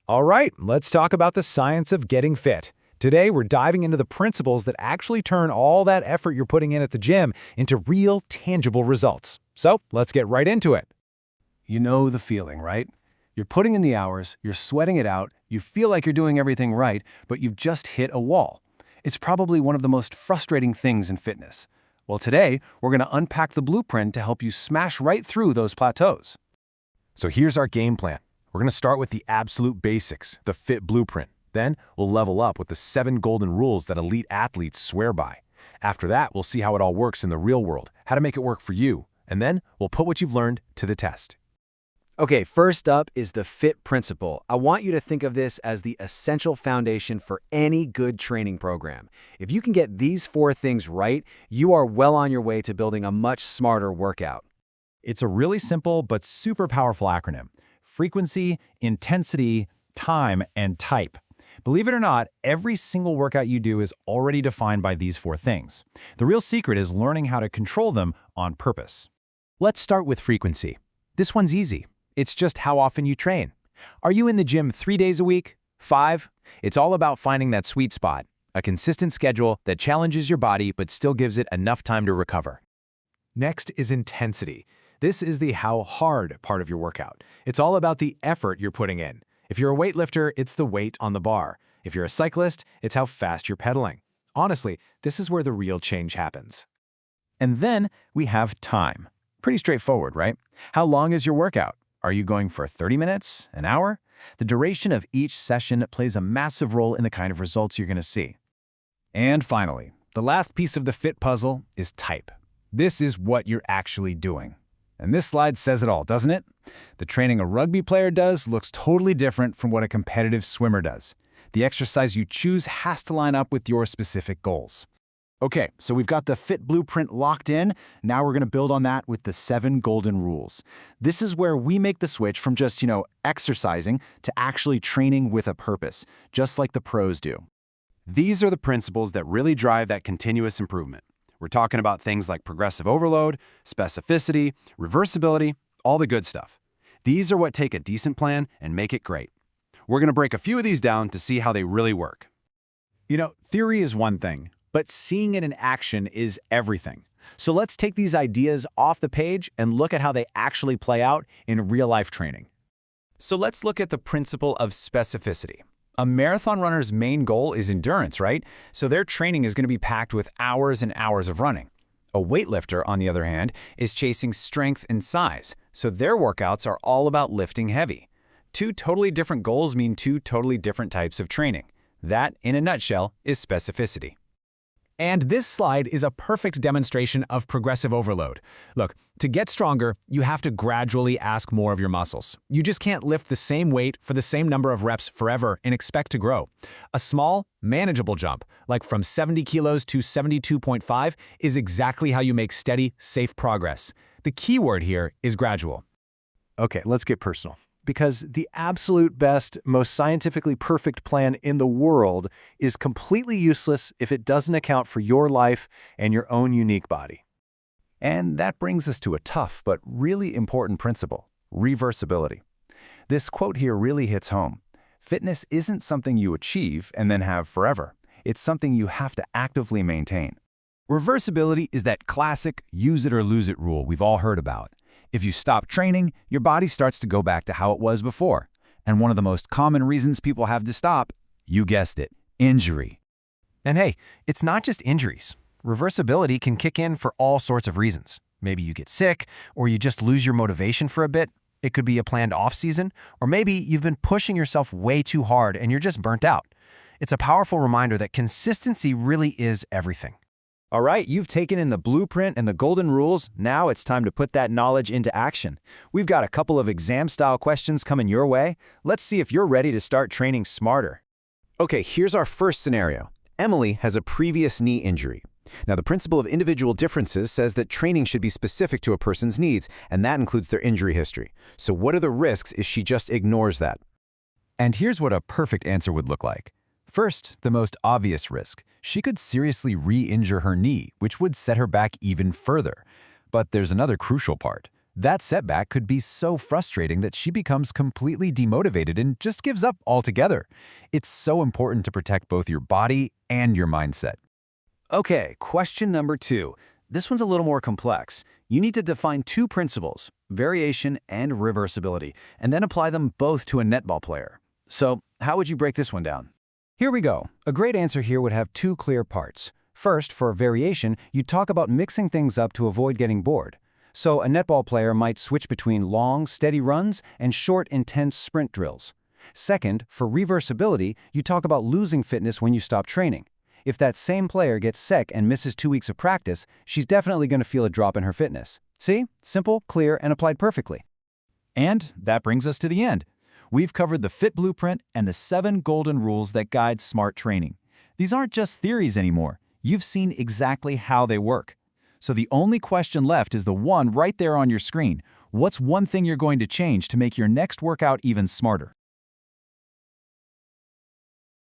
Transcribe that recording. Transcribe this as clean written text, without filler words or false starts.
All right, let's talk about the science of getting fit. Today, we're diving into the principles that actually turn all that effort you're putting in at the gym into real, tangible results. So, let's get right into it. You know the feeling, right? You're putting in the hours, you're sweating it out, you feel like you're doing everything right, but you've just hit a wall. It's probably one of the most frustrating things in fitness. Well, today, we're going to unpack the blueprint to help you smash right through those plateaus. So here's our game plan. We're going to start with the absolute basics, the fit blueprint. Then we'll level up with the 7 golden rules that elite athletes swear by. After that, we'll see how it all works in the real world, how to make it work for you. And then we'll put what you've learned to the test. Okay, first up is the FIT principle. I want you to think of this as the essential foundation for any good training program. If you can get these 4 things right, you are well on your way to building a much smarter workout. It's a really simple but super powerful acronym. Frequency, intensity, time, and type. Believe it or not, every single workout you do is already defined by these 4 things. The real secret is learning how to control them on purpose. Let's start with frequency. This one's easy. It's just how often you train. Are you in the gym 3 days a week? 5? It's all about finding that sweet spot, a consistent schedule that challenges your body but still gives it enough time to recover. Next is intensity. This is the how hard part of your workout. It's all about the effort you're putting in. If you're a weightlifter, it's the weight on the bar. If you're a cyclist, it's how fast you're pedaling. Honestly, this is where the real change happens. And then we have time. Pretty straightforward, right? How long is your workout? Are you going for 30 minutes, an hour? The duration of each session plays a massive role in the kind of results you're going to see. And finally, the last piece of the fit puzzle is type. This is what you're actually doing. And this slide says it all, doesn't it? The training a rugby player does looks totally different from what a competitive swimmer does. The exercise you choose has to line up with your specific goals. Okay, so we've got the fit blueprint locked in. Now we're going to build on that with the 7 golden rules. This is where we make the switch from just, exercising to actually training with a purpose, just like the pros do. These are the principles that really drive that continuous improvement. We're talking about things like progressive overload, specificity, reversibility, all the good stuff. These are what take a decent plan and make it great. We're going to break a few of these down to see how they really work. Theory is one thing, but seeing it in action is everything. So let's take these ideas off the page and look at how they actually play out in real-life training. So let's look at the principle of specificity. A marathon runner's main goal is endurance, right? So their training is going to be packed with hours and hours of running. A weightlifter, on the other hand, is chasing strength and size, so their workouts are all about lifting heavy. 2 totally different goals mean 2 totally different types of training. That, in a nutshell, is specificity. And this slide is a perfect demonstration of progressive overload. Look, to get stronger, you have to gradually ask more of your muscles. You just can't lift the same weight for the same number of reps forever and expect to grow. A small, manageable jump, like from 70 kilos to 72.5, is exactly how you make steady, safe progress. The key word here is gradual. Okay, let's get personal. Because the absolute best, most scientifically perfect plan in the world is completely useless if it doesn't account for your life and your own unique body. And that brings us to a tough but really important principle, reversibility. This quote here really hits home. Fitness isn't something you achieve and then have forever. It's something you have to actively maintain. Reversibility is that classic use it or lose it rule we've all heard about. If you stop training, your body starts to go back to how it was before. And one of the most common reasons people have to stop, you guessed it, injury. And hey, it's not just injuries. Reversibility can kick in for all sorts of reasons. Maybe you get sick, or you just lose your motivation for a bit. It could be a planned off-season, or maybe you've been pushing yourself way too hard and you're just burnt out. It's a powerful reminder that consistency really is everything. All right, you've taken in the blueprint and the golden rules. Now it's time to put that knowledge into action. We've got a couple of exam-style questions coming your way. Let's see if you're ready to start training smarter. Okay, here's our first scenario. Emily has a previous knee injury. Now, the principle of individual differences says that training should be specific to a person's needs, and that includes their injury history. So what are the risks if she just ignores that? And here's what a perfect answer would look like. First, the most obvious risk. She could seriously re-injure her knee, which would set her back even further. But there's another crucial part. That setback could be so frustrating that she becomes completely demotivated and just gives up altogether. It's so important to protect both your body and your mindset. Okay, question number 2. This one's a little more complex. You need to define 2 principles, variation and reversibility, and then apply them both to a netball player. So, how would you break this one down? Here we go. A great answer here would have 2 clear parts. First, for variation, you'd talk about mixing things up to avoid getting bored. So a netball player might switch between long, steady runs and short, intense sprint drills. Second, for reversibility, you talk about losing fitness when you stop training. If that same player gets sick and misses 2 weeks of practice, she's definitely going to feel a drop in her fitness. See? Simple, clear, and applied perfectly. And that brings us to the end. We've covered the Fit Blueprint and the 7 golden rules that guide smart training. These aren't just theories anymore. You've seen exactly how they work. So the only question left is the one right there on your screen. What's one thing you're going to change to make your next workout even smarter?